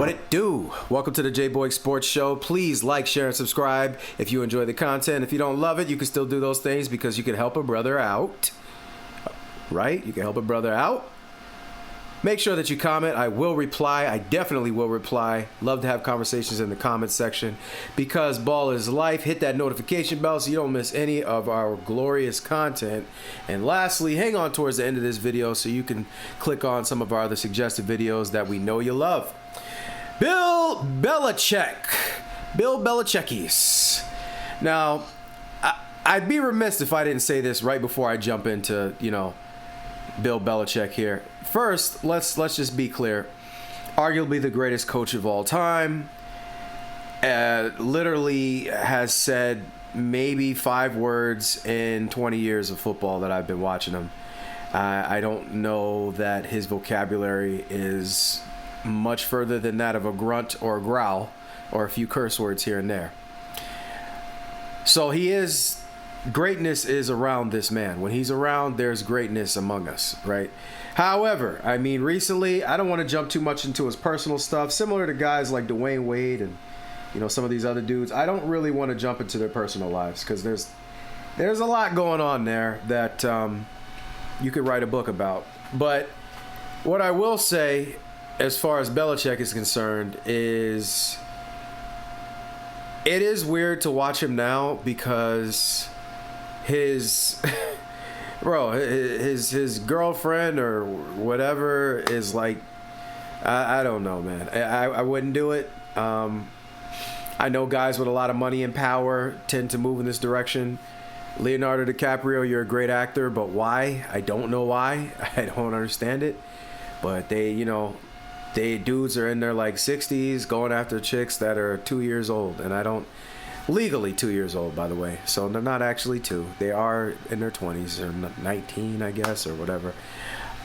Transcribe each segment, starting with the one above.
What it do? Welcome to the J-Boy Sports Show. Please like, share, and subscribe if you enjoy the content. If you don't love it, you can still do those things because you can help a brother out. Right? You can help a brother out. Make sure that you comment. I will reply. I definitely will reply. Love to have conversations in the comment section because ball is life. Hit that notification bell so you don't miss any of our glorious content. And lastly, hang on towards the end of this video so you can click on some of our other suggested videos that we know you love. Bill Bellicheck. Bill Bellicheckis. Now, I'd be remiss if I didn't say this right before I jump into, Bill Belichick here. First, let's just be clear. Arguably the greatest coach of all time. Literally has said maybe 5 words in 20 years of football that I've been watching him. I don't know that his vocabulary is much further than that of a grunt or a growl or a few curse words here and there. So greatness is around this man. When he's around, there's greatness among us, right? However, recently, I don't want to jump too much into his personal stuff. Similar to guys like Dwayne Wade and, some of these other dudes, I don't really want to jump into their personal lives because there's a lot going on there that you could write a book about. But what I will say, as far as Bellicheck is concerned, is it is weird to watch him now because his girlfriend or whatever is like, I don't know, man. I wouldn't do it. I know guys with a lot of money and power tend to move in this direction. Leonardo DiCaprio, you're a great actor, but why? I don't know why. I don't understand it. But they dudes are in their like 60s going after chicks that are 2 years old, and I don't. Legally 2 years old, by the way. So they're not actually 2. They are in their 20s or 19, I guess, or whatever.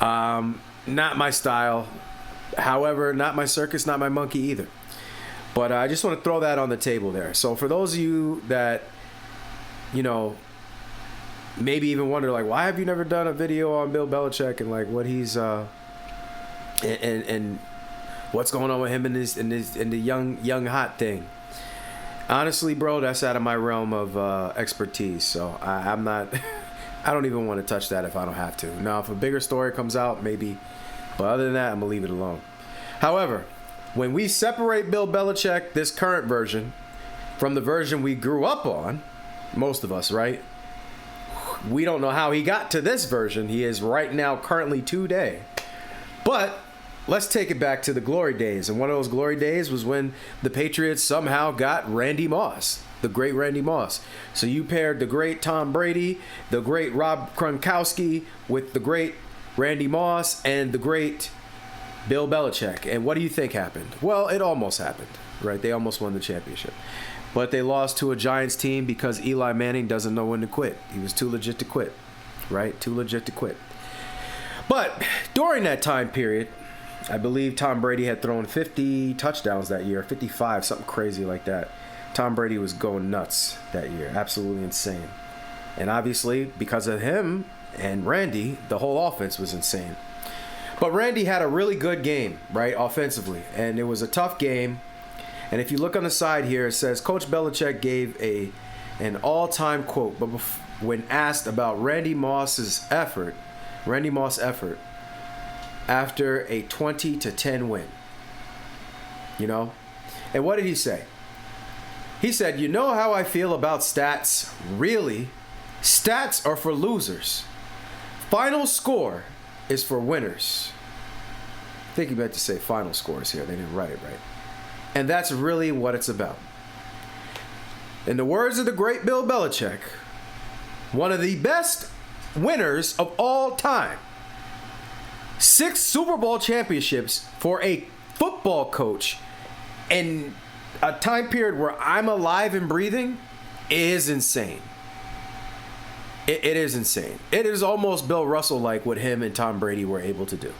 Not my style. However, not my circus, not my monkey either. But I just want to throw that on the table there. So for those of you that, maybe even wonder, like, why have you never done a video on Bill Belichick and like what he's and what's going on with him in the young hot thing? Honestly, bro, that's out of my realm of expertise. So I'm not. I don't even want to touch that if I don't have to. Now, if a bigger story comes out, maybe. But other than that, I'm gonna leave it alone. However, when we separate Bill Belichick, this current version, from the version we grew up on, most of us, right? We don't know how he got to this version. He is right now, currently today. But let's take it back to the glory days. And one of those glory days was when the Patriots somehow got Randy Moss, the great Randy Moss. So you paired the great Tom Brady, the great Rob Gronkowski with the great Randy Moss and the great Bill Belichick. And what do you think happened? Well, it almost happened, right? They almost won the championship. But they lost to a Giants team because Eli Manning doesn't know when to quit. He was too legit to quit, right? Too legit to quit. But during that time period, I believe Tom Brady had thrown 50 touchdowns that year, 55, something crazy like that. Tom Brady was going nuts that year, absolutely insane. And obviously, because of him and Randy, the whole offense was insane. But Randy had a really good game, right, offensively. And it was a tough game. And if you look on the side here, it says Coach Belichick gave an all-time quote. But when asked about Randy Moss' effort, after a 20-10 win. And what did he say? He said, "You know how I feel about stats? Really? Stats are for losers. Final score is for winners." I think he meant to say final scores here. They didn't write it right. And that's really what it's about. In the words of the great Bill Belichick, one of the best winners of all time. 6 Super Bowl championships for a football coach in a time period where I'm alive and breathing is insane. It is insane. It is almost Bill Russell-like what him and Tom Brady were able to do.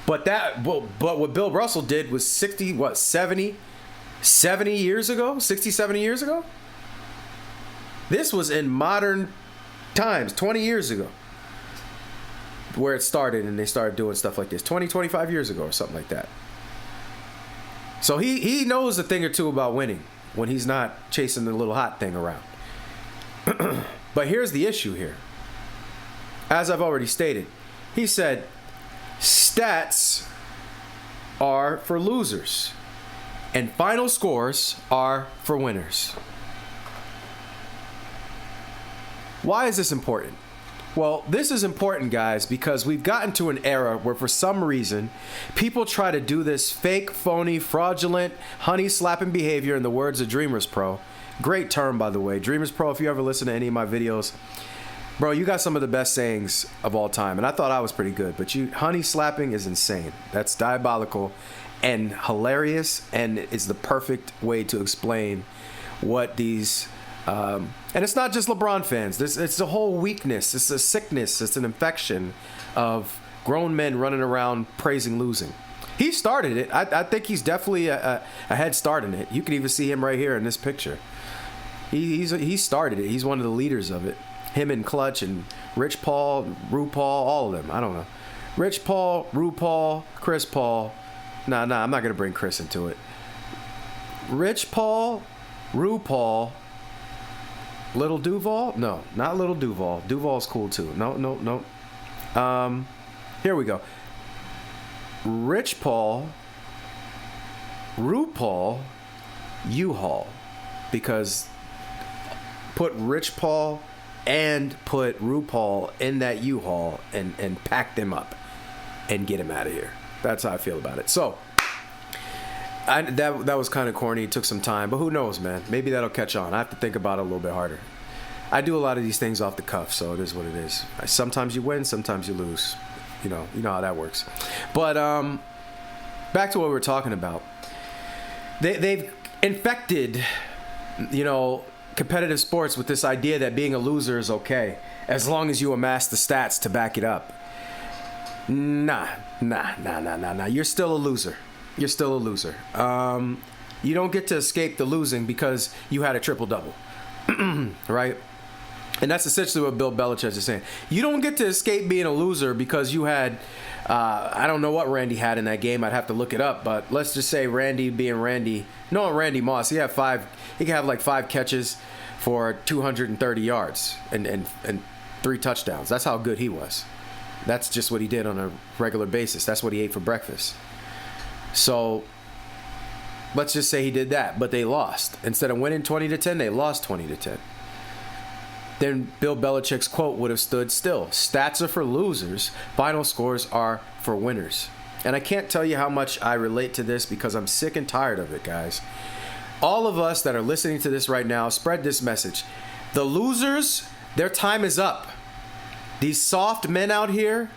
But what Bill Russell did was 70 years ago? 60, 70 years ago? This was in modern times, 20 years ago. Where it started and they started doing stuff like this 25 years ago or something like that. So he knows a thing or two about winning when he's not chasing the little hot thing around. But here's the issue here. As I've already stated, he said stats are for losers and final scores are for winners. Why is this important? Well, this is important, guys, because we've gotten to an era where for some reason people try to do this fake, phony, fraudulent, honey-slapping behavior in the words of Dreamers Pro. Great term, by the way. Dreamers Pro, if you ever listen to any of my videos, bro, you got some of the best sayings of all time. And I thought I was pretty good, but honey-slapping is insane. That's diabolical and hilarious, and it's the perfect way to explain what these... and it's not just LeBron fans. It's a whole weakness. It's a sickness. It's an infection of grown men running around praising losing. He started it. I think he's definitely a head start in it. You can even see him right here in this picture. He started it. He's one of the leaders of it. Him and Clutch and Rich Paul, RuPaul, all of them. I don't know. Rich Paul, RuPaul, Chris Paul. Nah, I'm not going to bring Chris into it. Rich Paul, RuPaul, Little Duval? No, not Little Duval. Duval's cool too. No. Here we go. Rich Paul, RuPaul, U-Haul. Because put Rich Paul and put RuPaul in that U-Haul and pack them up and get him out of here. That's how I feel about it. So, that was kind of corny. It took some time, but who knows, man? Maybe that'll catch on. I have to think about it a little bit harder. I do a lot of these things off the cuff, so it is what it is. Sometimes you win, sometimes you lose. You know how that works. But back to what we were talking about. They've infected, competitive sports with this idea that being a loser is okay as long as you amass the stats to back it up. Nah. You're still a loser. You're still a loser. You don't get to escape the losing because you had a triple-double, right? And that's essentially what Bill Belichick is saying. You don't get to escape being a loser because you had, I don't know what Randy had in that game. I'd have to look it up. But let's just say Randy being Randy. No, Randy Moss. He can have like 5 catches for 230 yards and 3 touchdowns. That's how good he was. That's just what he did on a regular basis. That's what he ate for breakfast. So let's just say he did that, but they lost. Instead of winning 20-10, they lost 20-10. Then Bill Belichick's quote would have stood still. Stats are for losers. Final scores are for winners. And I can't tell you how much I relate to this because I'm sick and tired of it, guys. All of us that are listening to this right now, spread this message. The losers, their time is up. These soft men out here,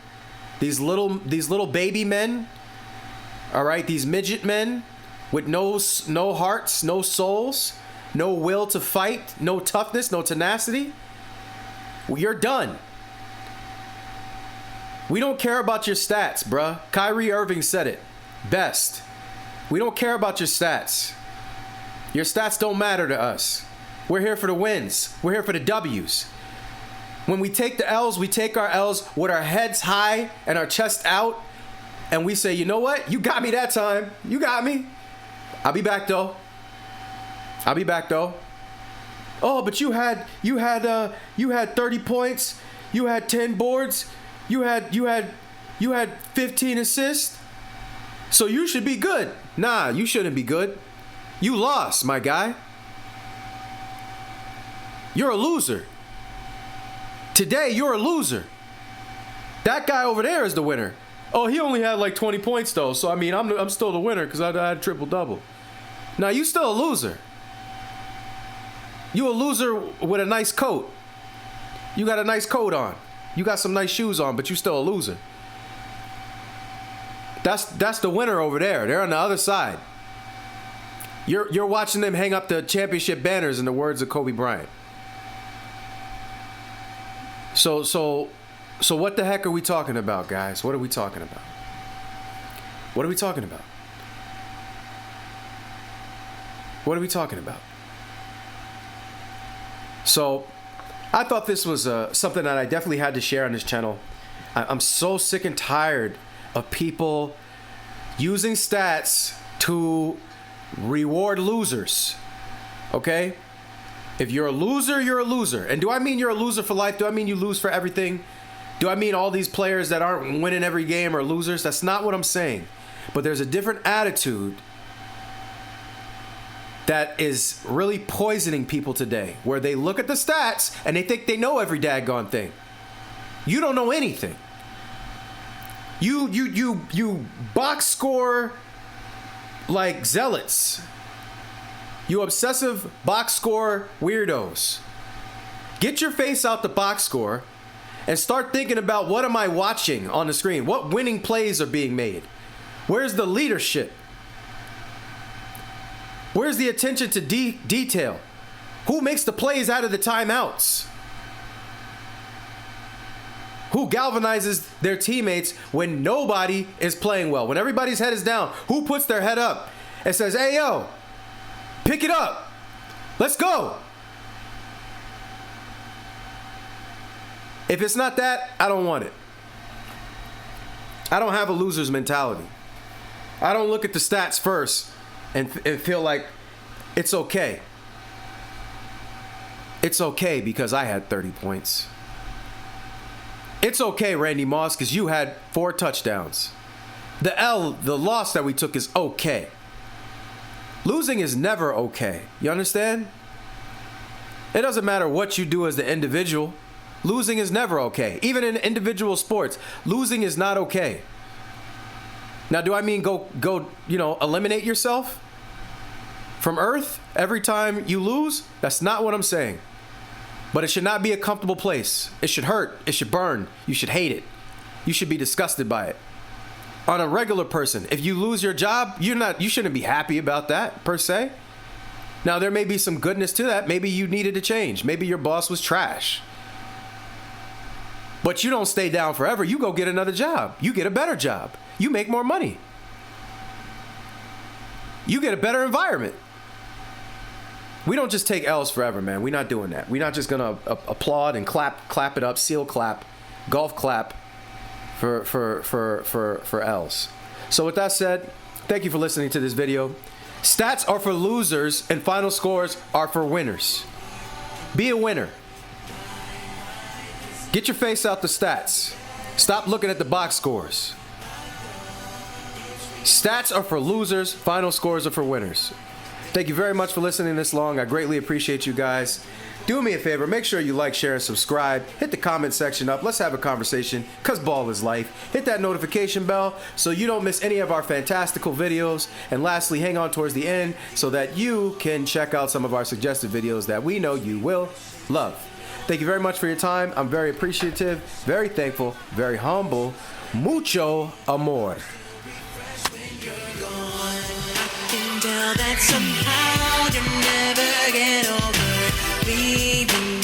these little baby men, all right, these midget men with no hearts, no souls, no will to fight, no toughness, no tenacity. Well, you're done. We don't care about your stats, bruh. Kyrie Irving said it best. We don't care about your stats. Your stats don't matter to us. We're here for the wins. We're here for the W's. When we take the L's, we take our L's with our heads high and our chest out. And we say, you know what? You got me that time. You got me. I'll be back though. Oh, but you had 30 points. You had 10 boards. You had 15 assists. So you should be good. Nah, you shouldn't be good. You lost, my guy. You're a loser. Today, you're a loser. That guy over there is the winner. Oh, he only had like 20 points though. So I mean, I'm still the winner because I had triple-double. Now you still a loser. You a loser with a nice coat. You got a nice coat on. You got some nice shoes on, but you still a loser. That's the winner over there. They're on the other side. You're watching them hang up the championship banners in the words of Kobe Bryant. So what the heck are we talking about, guys? What are we talking about? What are we talking about? What are we talking about? So, I thought this was something that I definitely had to share on this channel. I'm so sick and tired of people using stats to reward losers. Okay? If you're a loser, you're a loser. And do I mean you're a loser for life? Do I mean you lose for everything? Do I mean all these players that aren't winning every game are losers? That's not what I'm saying. But there's a different attitude that is really poisoning people today, where they look at the stats and they think they know every daggone thing. You don't know anything. You box score like zealots. You obsessive box score weirdos. Get your face out the box score and start thinking about, what am I watching on the screen? What winning plays are being made? Where's the leadership? Where's the attention to detail? Who makes the plays out of the timeouts? Who galvanizes their teammates when nobody is playing well? When everybody's head is down, who puts their head up and says, hey, yo, pick it up. Let's go. If it's not that, I don't want it. I don't have a loser's mentality. I don't look at the stats first and feel like it's okay. It's okay because I had 30 points. It's okay, Randy Moss, because you had 4 touchdowns. The loss that we took is okay. Losing is never okay. You understand? It doesn't matter what you do as the individual. Losing is never okay. Even in individual sports, losing is not okay. Now, do I mean go eliminate yourself from Earth every time you lose? That's not what I'm saying. But it should not be a comfortable place. It should hurt. It should burn. You should hate it. You should be disgusted by it. On a regular person, if you lose your job, you shouldn't be happy about that per se. Now, there may be some goodness to that. Maybe you needed to change. Maybe your boss was trash. But you don't stay down forever. You go get another job. You get a better job. You make more money. You get a better environment. We don't just take L's forever, man. We're not doing that. We're not just gonna applaud and clap it up, seal clap, golf clap for L's. So with that said, thank you for listening to this video. Stats are for losers and final scores are for winners. Be a winner. Get your face out the stats. Stop looking at the box scores. Stats are for losers, final scores are for winners. Thank you very much for listening this long. I greatly appreciate you guys. Do me a favor, make sure you like, share, and subscribe. Hit the comment section up. Let's have a conversation, because ball is life. Hit that notification bell so you don't miss any of our fantastical videos. And lastly, hang on towards the end so that you can check out some of our suggested videos that we know you will love. Thank you very much for your time. I'm very appreciative, very thankful, very humble. Mucho amor. That somehow you never get over leaving